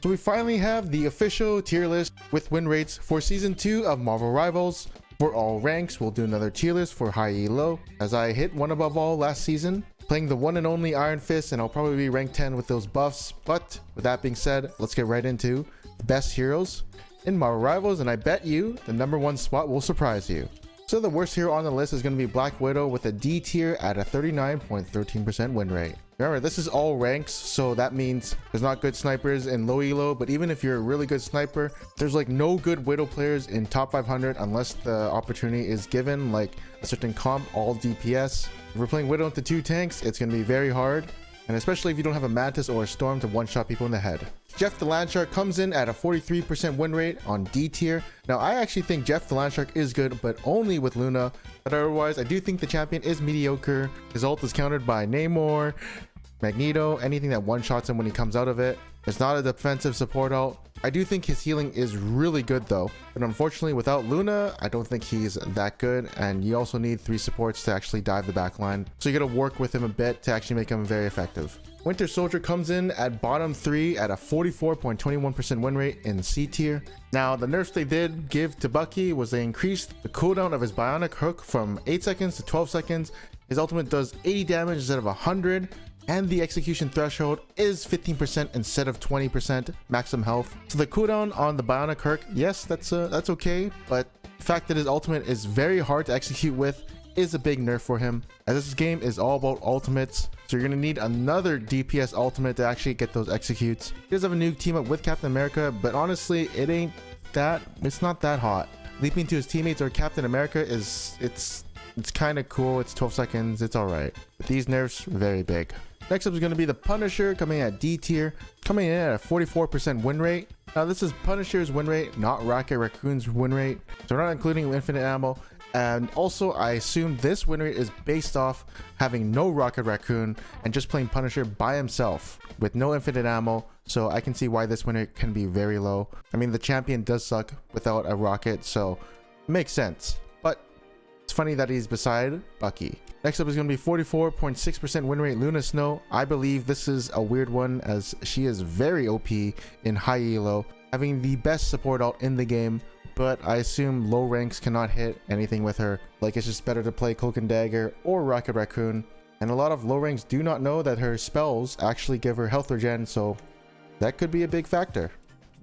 So we finally have the official tier list with win rates for season 2 of Marvel Rivals. For all ranks, we'll do another tier list for high elo, as I hit one above all last season, playing the one and only Iron Fist, and I'll probably be rank 10 with those buffs. But with that being said, let's get right into the best heroes in Marvel Rivals, and I bet you the number 1 spot will surprise you. So the worst hero on the list is going to be Black Widow with a D tier at a 39.13% win rate. Remember, this is all ranks, so that means there's not good snipers in low elo, but even if you're a really good sniper, there's like no good Widow players in top 500 unless the opportunity is given, like a certain comp, all DPS. If we're playing Widow into 2 tanks, it's going to be very hard, and especially if you don't have a Mantis or a Storm to one-shot people in the head. Jeff the Landshark comes in at a 43% win rate on D tier. Now, I actually think Jeff the Landshark is good, but only with Luna. But otherwise, I do think the champion is mediocre. His ult is countered by Neymar, Magneto, anything that one-shots him when he comes out of it. It's not a defensive support ult. I do think his healing is really good though, but unfortunately without Luna, I don't think he's that good, and you also need 3 supports to actually dive the backline. So you gotta work with him a bit to actually make him very effective. Winter Soldier comes in at bottom 3 at a 44.21% win rate in C tier. Now, the nerfs they did give to Bucky was they increased the cooldown of his bionic hook from 8 seconds to 12 seconds. His ultimate does 80 damage instead of 100. And the execution threshold is 15% instead of 20% maximum health. So the cooldown on the bionic hook, yes, that's okay, but the fact that his ultimate is very hard to execute with is a big nerf for him, as this game is all about ultimates. So you're gonna need another DPS ultimate to actually get those executes. He does have a new team up with Captain America, but honestly, it's not that hot. Leaping to his teammates or Captain America it's kind of cool. It's 12 seconds, it's all right. But these nerfs, very big. Next up is going to be the Punisher, coming in at D tier, coming in at a 44% win rate. Now this is Punisher's win rate, not Rocket Raccoon's win rate, so we're not including infinite ammo. And also, I assume this win rate is based off having no Rocket Raccoon and just playing Punisher by himself with no infinite ammo, so I can see why this win rate can be very low. I mean, the champion does suck without a rocket, so it makes sense. But it's funny that he's beside Bucky. Next up is going to be 44.6% win rate Luna Snow. I believe this is a weird one, as she is very OP in high elo, having the best support ult in the game, but I assume low ranks cannot hit anything with her. Like, it's just better to play Cloak and Dagger or Rocket Raccoon, and a lot of low ranks do not know that her spells actually give her health regen, so that could be a big factor.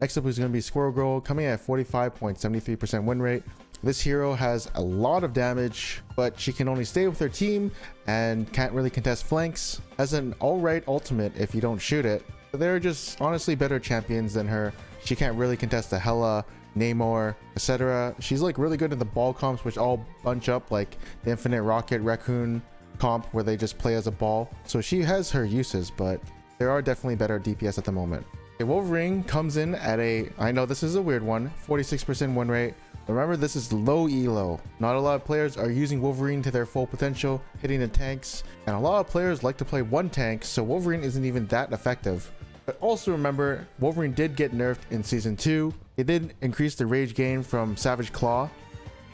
Next up is going to be Squirrel Girl, coming at 45.73% win rate. This hero has a lot of damage, but she can only stay with her team and can't really contest flanks. Has an alright ultimate if you don't shoot it, but they're just honestly better champions than her. She can't really contest the Hela, Neymar, etc. She's like really good in the ball comps, which all bunch up, like the Infinite Rocket Raccoon comp where they just play as a ball. So she has her uses, but there are definitely better DPS at the moment. Wolverine comes in at I know this is a weird one, 46% win rate. Remember, this is low elo. Not a lot of players are using Wolverine to their full potential, hitting the tanks, and a lot of players like to play one tank, so Wolverine isn't even that effective. But also remember, Wolverine did get nerfed in season 2. It did increase the rage gain from Savage Claw,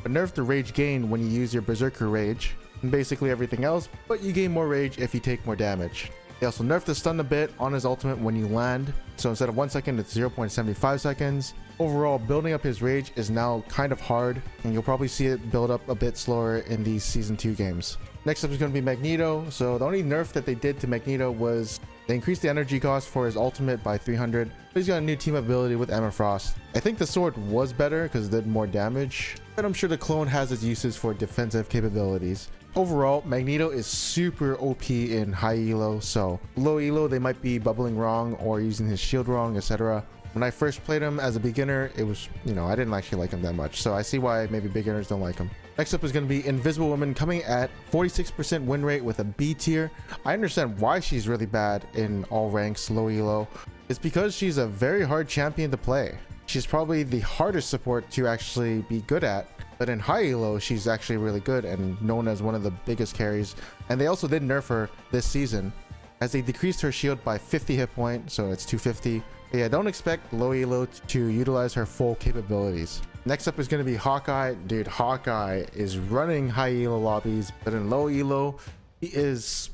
but nerfed the rage gain when you use your Berserker Rage, and basically everything else, but you gain more rage if you take more damage. They also nerfed the stun a bit on his ultimate when you land, so instead of 1 second, it's 0.75 seconds. Overall, building up his rage is now kind of hard, and you'll probably see it build up a bit slower in these season 2 games. Next up is going to be Magneto. So the only nerf that they did to Magneto was they increased the energy cost for his ultimate by 300, but he's got a new team ability with Emma Frost. I think the sword was better because it did more damage, but I'm sure the clone has its uses for defensive capabilities. Overall, Magneto is super OP in high elo, so low elo they might be bubbling wrong or using his shield wrong, etc. When I first played him as a beginner, it was, I didn't actually like him that much, so I see why maybe beginners don't like him. Next up is going to be Invisible Woman, coming at 46% win rate with a B tier. I understand why she's really bad in all ranks low elo. It's because she's a very hard champion to play. She's probably the hardest support to actually be good at, but in high elo she's actually really good and known as one of the biggest carries. And they also did nerf her this season, as they decreased her shield by 50 hit point, so it's 250. But yeah, don't expect low elo to utilize her full capabilities. Next up is going to be Hawkeye. Dude, Hawkeye is running high elo lobbies, but in low elo he is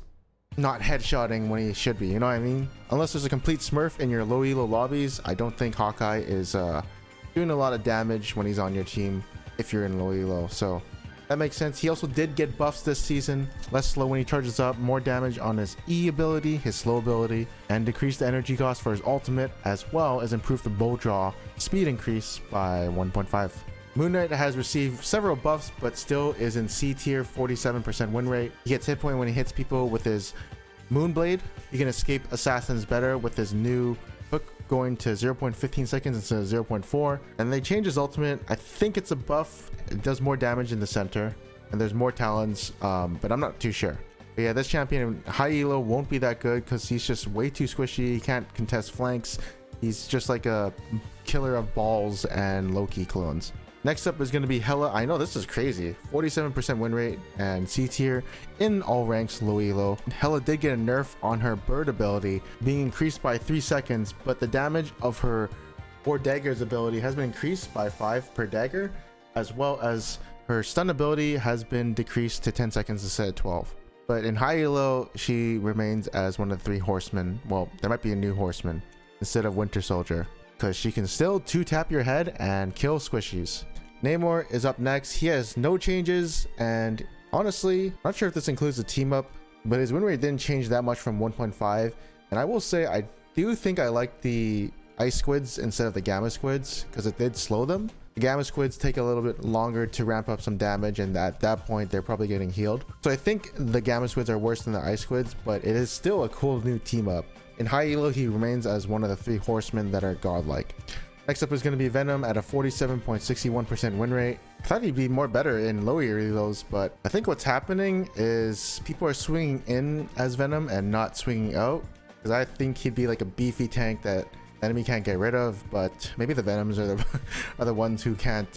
not headshotting when he should be, you know what I mean? Unless there's a complete smurf in your low elo lobbies, I don't think Hawkeye is doing a lot of damage when he's on your team if you're in low elo, so that makes sense. He also did get buffs this season, less slow when he charges up, more damage on his E ability, his slow ability, and decreased the energy cost for his ultimate, as well as improved the bow draw speed increase by 1.5. Moon Knight has received several buffs, but still is in C tier, 47% win rate. He gets hit point when he hits people with his Moonblade. He can escape assassins better with his new hook going to 0.15 seconds instead of 0.4. And they change his ultimate. I think it's a buff. It does more damage in the center, and there's more talons, but I'm not too sure. But yeah, this champion high elo won't be that good because he's just way too squishy. He can't contest flanks. He's just like a killer of balls and low-key clones. Next up is going to be Hela. I know this is crazy. 47% win rate and C tier in all ranks low elo. Hela did get a nerf on her bird ability, being increased by 3 seconds, but the damage of her 4 daggers ability has been increased by 5 per dagger, as well as her stun ability has been decreased to 10 seconds instead of 12. But in high elo, she remains as one of the 3 horsemen. Well, there might be a new horseman instead of Winter Soldier, because she can still 2-tap your head and kill squishies. Neymar is up next. He has no changes, and honestly, not sure if this includes the team up, but his win rate didn't change that much from 1.5. And I will say, I do think I like the ice squids instead of the gamma squids because it did slow them. The gamma squids take a little bit longer to ramp up some damage, and at that point they're probably getting healed. So I think the gamma squids are worse than the ice squids, but it is still a cool new team up. In high elo, he remains as one of the 3 horsemen that are godlike. Next up is going to be Venom at a 47.61% win rate. I thought he'd be more better in low elos, but I think what's happening is people are swinging in as Venom and not swinging out, because I think he'd be like a beefy tank that the enemy can't get rid of, but maybe the Venoms are the ones who can't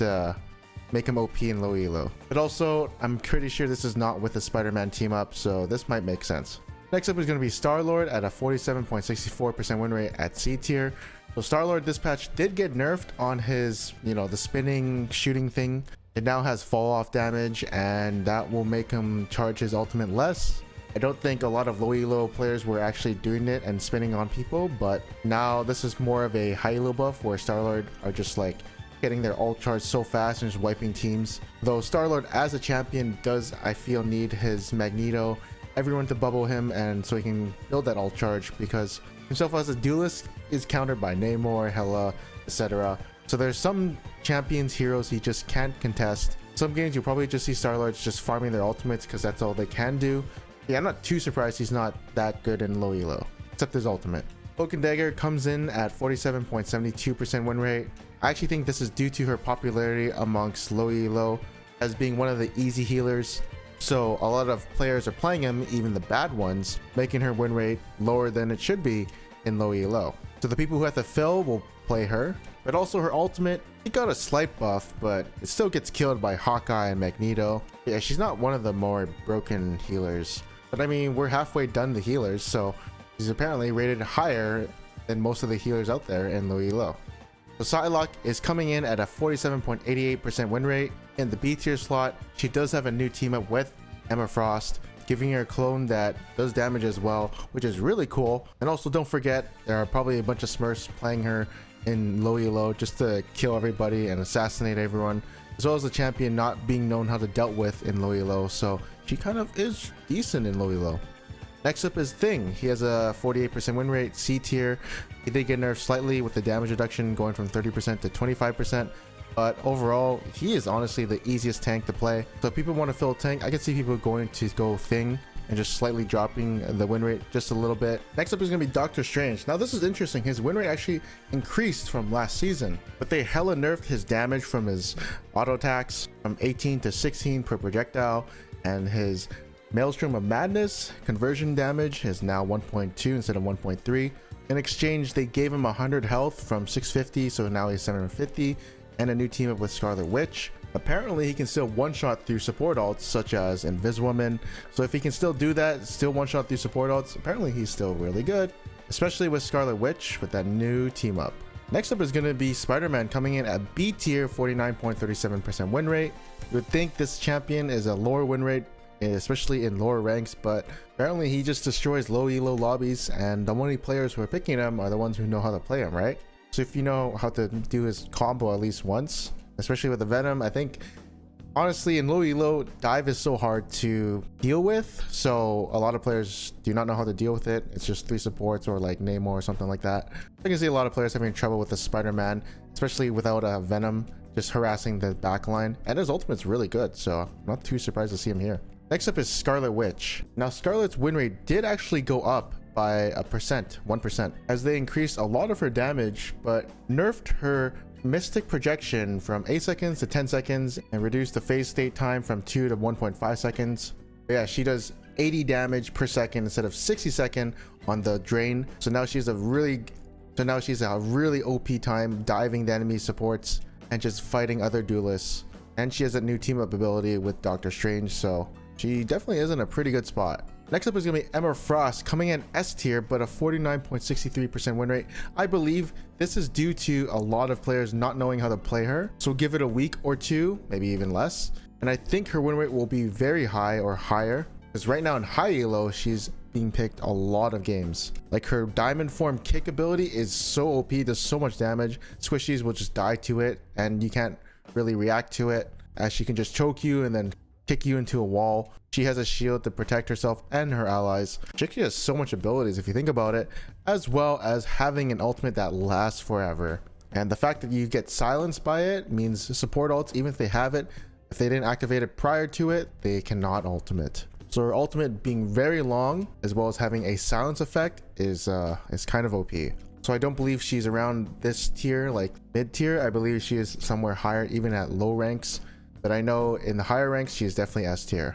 make him OP in low elo. But also, I'm pretty sure this is not with the Spider-Man team up, so this might make sense. Next up is going to be Star-Lord at a 47.64% win rate at C tier. So Star-Lord this patch did get nerfed on his, the spinning shooting thing. It now has fall off damage, and that will make him charge his ultimate less. I don't think a lot of low elo players were actually doing it and spinning on people, but now this is more of a high elo buff where Star-Lord are just like getting their ult charge so fast and just wiping teams. Though Star-Lord as a champion does, I feel, need his Magneto, everyone to bubble him, and so he can build that ult charge, because himself as a duelist is countered by Neymar, Hela, etc. So there's some champions, heroes he just can't contest. Some games you'll probably just see Star-Lords just farming their ultimates because that's all they can do. Yeah, I'm not too surprised he's not that good in low elo, except his ultimate. Dagger comes in at 47.72% win rate. I actually think this is due to her popularity amongst low elo as being one of the easy healers. So a lot of players are playing him, even the bad ones, making her win rate lower than it should be in low elo. So the people who have to fill will play her, but also her ultimate, it got a slight buff, but it still gets killed by Hawkeye and Magneto. Yeah, she's not one of the more broken healers, but I mean, we're halfway done the healers, so she's apparently rated higher than most of the healers out there in low elo. So Psylocke is coming in at a 47.88% win rate. In the B tier slot, she does have a new team up with Emma Frost, giving her a clone that does damage as well, which is really cool. And also don't forget, there are probably a bunch of Smurfs playing her in low elo just to kill everybody and assassinate everyone, as well as the champion not being known how to dealt with in low elo, so she kind of is decent in low elo. Next up is Thing. He has a 48% win rate, C tier. He did get nerfed slightly with the damage reduction going from 30% to 25%, but overall he is honestly the easiest tank to play. So if people want to fill tank, I can see people going to go Thing and just slightly dropping the win rate just a little bit. Next up is going to be Doctor Strange. Now this is interesting. His win rate actually increased from last season, but they hella nerfed his damage from his auto attacks from 18 to 16 per projectile, and his Maelstrom of Madness conversion damage is now 1.2 instead of 1.3. In exchange, they gave him 100 health from 650, so now he's 750, and a new team up with Scarlet Witch. Apparently he can still one-shot through support ults such as Inviswoman, so if he can still do that, still one-shot through support ults, apparently he's still really good, especially with Scarlet Witch with that new team up. Next up is going to be Spider-Man, coming in at B tier, 49.37% win rate. You would think this champion is a lower win rate especially in lower ranks, but apparently he just destroys low elo lobbies, and the only players who are picking him are the ones who know how to play him, right? So if you know how to do his combo at least once, especially with the Venom, I think honestly in low elo, dive is so hard to deal with, so a lot of players do not know how to deal with it. It's just 3 supports or like Neymar or something like that. I can see a lot of players having trouble with the Spider-Man, especially without a Venom just harassing the backline, and his ultimate's really good, so I'm not too surprised to see him here. Next up is Scarlet Witch. Now Scarlet's win rate did actually go up by 1%, as they increased a lot of her damage but nerfed her Mystic projection from 8 seconds to 10 seconds and reduced the phase state time from 2 to 1.5 seconds. But yeah, she does 80 damage per second instead of 60 second on the drain. So now she's a really OP time diving the enemy supports and just fighting other duelists. And she has a new team up ability with Doctor Strange, so she definitely is in a pretty good spot. Next up is going to be Emma Frost, coming in S tier, but a 49.63% win rate. I believe this is due to a lot of players not knowing how to play her. So give it a week or 2, maybe even less, and I think her win rate will be very high or higher, because right now in high elo, she's being picked a lot of games. Like her diamond form kick ability is so OP, does so much damage. Squishies will just die to it, and you can't really react to it, as she can just choke you and then kick you into a wall. She has a shield to protect herself and her allies. She has so much abilities if you think about it, as well as having an ultimate that lasts forever. And the fact that you get silenced by it means support ults, even if they have it, if they didn't activate it prior to it, they cannot ultimate. So her ultimate being very long, as well as having a silence effect, is kind of OP. So I don't believe she's around this tier, like mid tier. I believe she is somewhere higher, even at low ranks. But I know in the higher ranks, she is definitely S tier.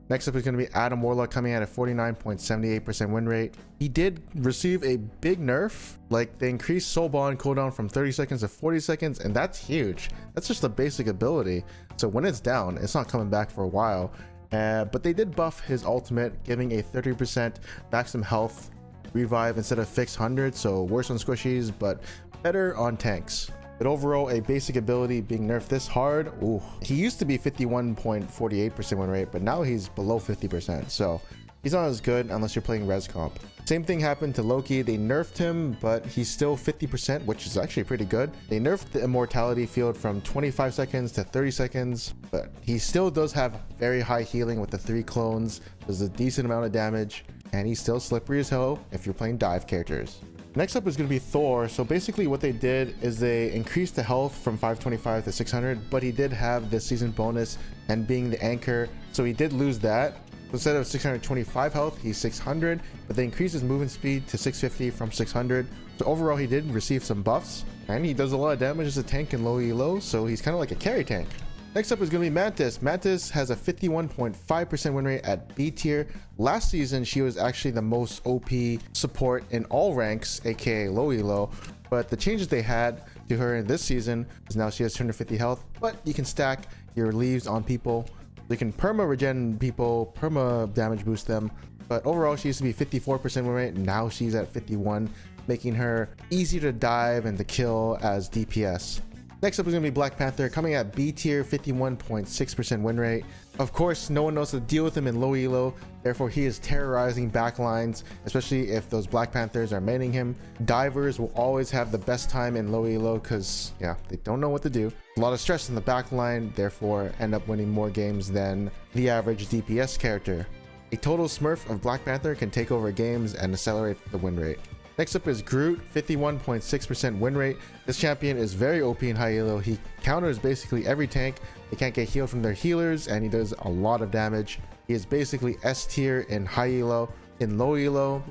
Next up is going to be Adam Warlock, coming at a 49.78% win rate. He did receive a big nerf, like they increased soul bond cooldown from 30 seconds to 40 seconds, and that's huge. That's just a basic ability. So when it's down, it's not coming back for a while. But they did buff his ultimate, giving a 30% maximum health revive instead of fixed 100, so worse on squishies, but better on tanks. But overall, a basic ability being nerfed this hard, ooh. He used to be 51.48% win rate, but now he's below 50%, so he's not as good unless you're playing res comp. Same thing happened to Loki. They nerfed him, but he's still 50%, which is actually pretty good. They nerfed the immortality field from 25 seconds to 30 seconds, but he still does have very high healing with the 3 clones. Does a decent amount of damage, and he's still slippery as hell if you're playing dive characters. Next up is going to be Thor. So basically what they did is they increased the health from 525 to 600, but he did have this season bonus and being the anchor, so he did lose that. Instead of 625 health, he's 600, but they increased his movement speed to 650 from 600. So overall, he did receive some buffs, and he does a lot of damage as a tank in low elo, so he's kind of like a carry tank. Next up is going to be Mantis. Mantis has a 51.5% win rate at B tier. Last season, she was actually the most OP support in all ranks, aka low elo, but the changes they had to her in this season is now she has 250 health, but you can stack your leaves on people. You can perma regen people, perma damage boost them, but overall she used to be 54% win rate, now she's at 51, making her easy to dive and to kill as DPS. Next up is going to be Black Panther, coming at B tier, 51.6% win rate. Of course, no one knows how to deal with him in low elo, therefore he is terrorizing backlines, especially if those Black Panthers are maining him. Divers will always have the best time in low elo because, yeah, they don't know what to do. A lot of stress in the backline, therefore end up winning more games than the average DPS character. A total smurf of Black Panther can take over games and accelerate the win rate. Next up is Groot, 51.6% win rate. This champion is very OP in high elo. He counters basically every tank. They can't get healed from their healers, and he does a lot of damage. He is basically S tier in high elo. In low elo,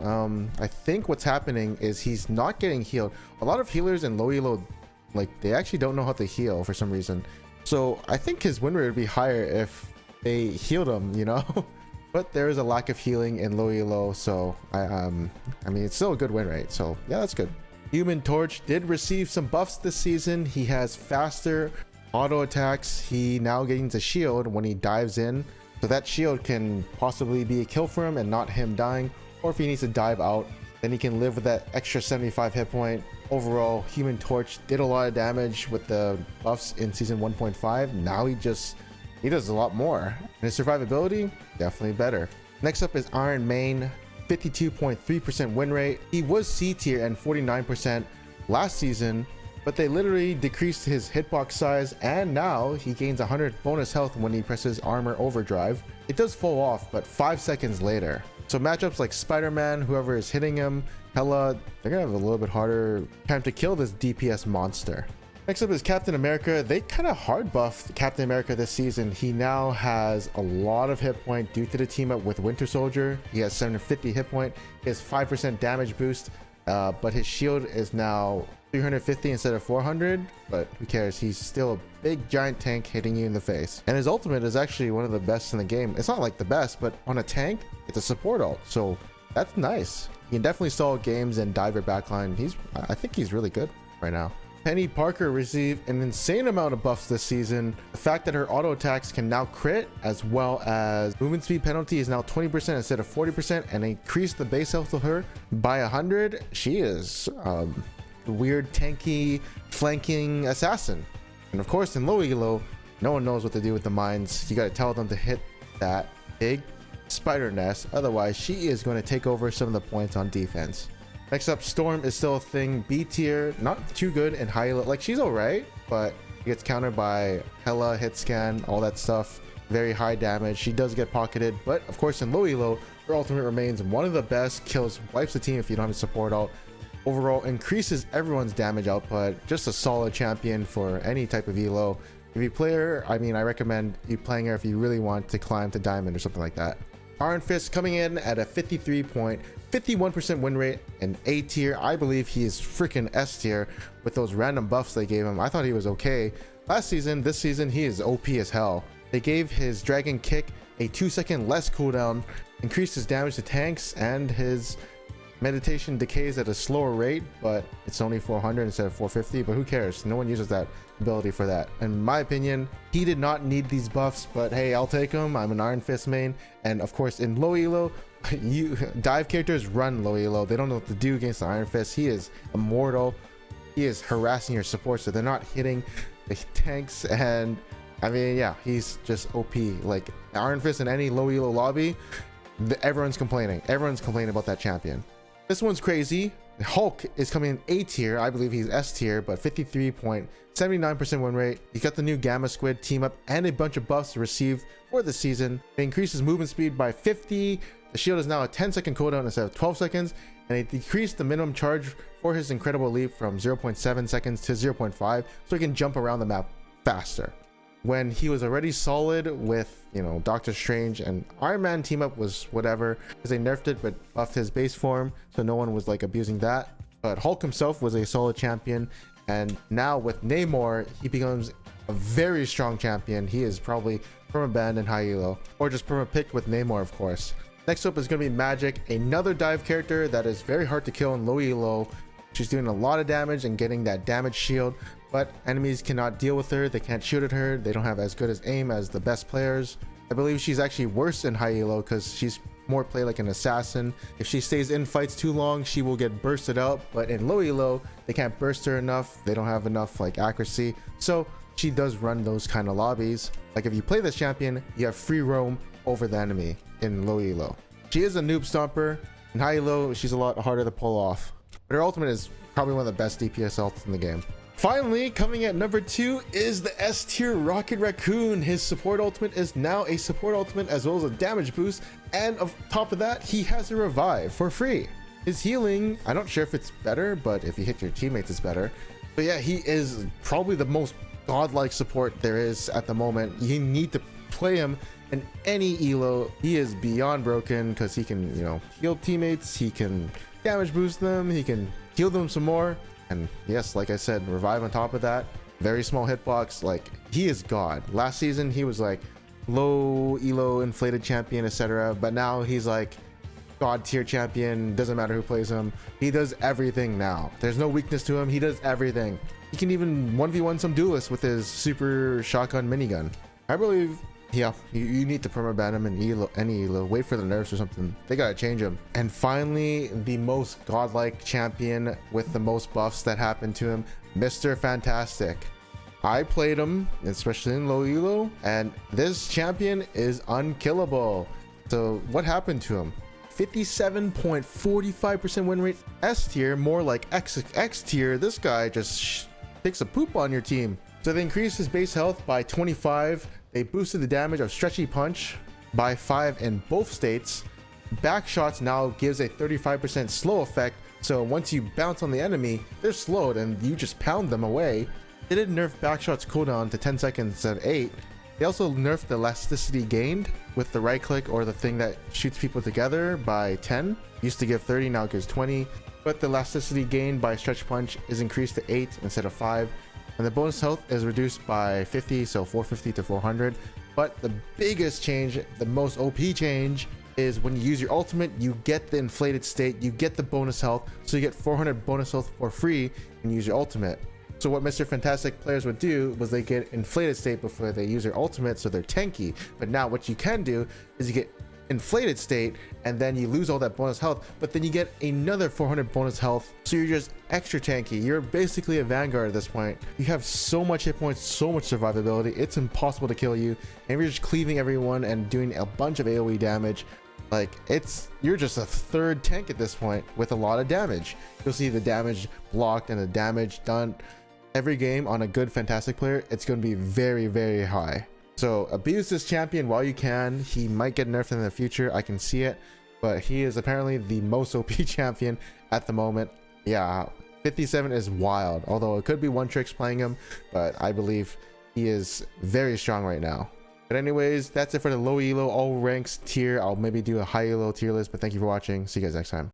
I think what's happening is he's not getting healed. A lot of healers in low elo, like, they actually don't know how to heal for some reason. So I think his win rate would be higher if they healed him, you know? But there is a lack of healing in low elo, so I mean, it's still a good win rate, so yeah, that's good. Human Torch did receive some buffs this season. He has faster auto attacks. He now gains a shield when he dives in, so that shield can possibly be a kill for him and not him dying, or if he needs to dive out, then he can live with that extra 75 hit point. Overall, Human Torch did a lot of damage with the buffs in season 1.5. Now he just he does a lot more. And his survivability, definitely better. Next up is Iron Main, 52.3% win rate. He was C tier and 49% last season, but they literally decreased his hitbox size, and now he gains 100 bonus health when he presses armor overdrive. It does fall off, but 5 seconds later. So matchups like Spider-Man, whoever is hitting him, Hela, they're gonna have a little bit harder time to kill this DPS monster. Next up is Captain America. They kind of hard buffed Captain America this season. He now has a lot of hit point due to the team up with Winter Soldier. He has 750 hit point. He has 5% damage boost, but his shield is now 350 instead of 400, but who cares? He's still a big giant tank hitting you in the face. And his ultimate is actually one of the best in the game. It's not like the best, but on a tank, it's a support ult, so that's nice. He can definitely stall games and dive your backline. I think he's really good right now. Peni Parker received an insane amount of buffs this season. The fact that her auto attacks can now crit, as well as movement speed penalty is now 20% instead of 40%, and increased the base health of her by 100. She is weird tanky flanking assassin. And of course in low elo, no one knows what to do with the mines. You got to tell them to hit that big spider nest, otherwise she is going to take over some of the points on defense. Next up, Storm is still a thing, B tier, not too good in high elo. Like, she's all right, but she gets countered by Hela, hit scan, all that stuff. Very high damage. She does get pocketed, but of course in low elo, her ultimate remains one of the best, kills, wipes the team if you don't have a support ult. Overall, increases everyone's damage output. Just a solid champion for any type of elo. If you play her, I mean, I recommend you playing her if you really want to climb to diamond or something like that. Iron Fist coming in at a 53.51% win rate and A tier. I believe he is freaking S tier with those random buffs they gave him. I thought he was okay last season. This season he is OP as hell. They gave his dragon kick a 2-second less cooldown, increased his damage to tanks, and his meditation decays at a slower rate, but it's only 400 instead of 450. But who cares? No one uses that ability for that. In my opinion, he did not need these buffs, but hey, I'll take them. I'm an Iron Fist main, and of course in low elo, you dive characters run low elo. They don't know what to do against the Iron Fist. He is immortal. He is harassing your support, so they're not hitting the tanks. And I mean, yeah, he's just OP. Like Iron Fist in any low elo lobby, everyone's complaining. Everyone's complaining about that champion. This one's crazy. Hulk is coming in A tier. I believe he's S tier, but 53.79% win rate. He got the new Gamma Squid team up and a bunch of buffs received for the season. It increases movement speed by 50. The shield is now a 10-second cooldown instead of 12 seconds, and it decreased the minimum charge for his incredible leap from 0.7 seconds to 0.5, so he can jump around the map faster. When he was already solid with, you know, Doctor Strange and Iron Man team up was whatever, because they nerfed it but buffed his base form, so no one was like abusing that. But Hulk himself was a solid champion, and now with Neymar, he becomes a very strong champion. He is probably perma-banned in high elo, or just perma-picked with Neymar, of course. Next up is going to be Magik, another dive character that is very hard to kill in low elo. She's doing a lot of damage and getting that damage shield, but enemies cannot deal with her. They can't shoot at her. They don't have as good as aim as the best players. I believe she's actually worse in high elo because she's more played like an assassin. If she stays in fights too long, she will get bursted out, but in low elo, they can't burst her enough. They don't have enough like accuracy, so she does run those kind of lobbies. Like if you play this champion, you have free roam over the enemy in low elo. She is a noob stomper. In high elo, she's a lot harder to pull off, but her ultimate is probably one of the best DPS ults in the game. Finally, coming at number 2 is the S tier Rocket Raccoon. His support ultimate is now a support ultimate as well as a damage boost, and on top of that, he has a revive for free. His healing, I'm not sure if it's better, but if you hit your teammates, it's better. But yeah, he is probably the most godlike support there is at the moment. You need to play him in any elo. He is beyond broken because he can, you know, heal teammates, he can damage boost them, he can heal them some more, and yes, like I said, revive on top of that. Very small hitbox. Like, he is god. Last season he was like low elo inflated champion, etc., but now he's like god tier champion. Doesn't matter who plays him, he does everything now. There's no weakness to him. He does everything. He can even 1v1 some duelists with his super shotgun minigun. I believe, yeah, you need to permaban him in elo, any elo. Wait for the nerfs or something. They gotta change him. And finally, the most godlike champion with the most buffs that happened to him, Mr. Fantastic. I played him, especially in low elo, and this champion is unkillable. So what happened to him? 57.45% win rate. S tier, more like X tier. This guy just takes a poop on your team. So they increased his base health by 25. They boosted the damage of Stretchy Punch by 5 in both states. Back shots now gives a 35% slow effect. So once you bounce on the enemy, they're slowed and you just pound them away. They did nerf back shots cooldown to 10 seconds instead of 8. They also nerfed the elasticity gained with the right click or the thing that shoots people together by 10. Used to give 30, now it gives 20. But the elasticity gained by Stretch Punch is increased to 8 instead of 5. And the bonus health is reduced by 50, so 450 to 400. But the biggest change, the most OP change, is when you use your ultimate, you get the inflated state, you get the bonus health. So you get 400 bonus health for free and use your ultimate. So what Mr. Fantastic players would do was they get inflated state before they use their ultimate, so they're tanky. But now what you can do is you get inflated state and then you lose all that bonus health, but then you get another 400 bonus health, so you're just extra tanky. You're basically a Vanguard at this point. You have so much hit points, so much survivability, it's impossible to kill you, and you're just cleaving everyone and doing a bunch of AoE damage. Like, you're just a third tank at this point with a lot of damage. You'll see the damage blocked and the damage done every game on a good Fantastic player. It's going to be very, very high. So abuse this champion while you can. He might get nerfed in the future, I can see it, but he is apparently the most OP champion at the moment. Yeah, 57 is wild, although it could be one tricks playing him, but I believe he is very strong right now. But anyways, that's it for the low elo all ranks tier. I'll maybe do a high elo tier list, but thank you for watching. See you guys next time.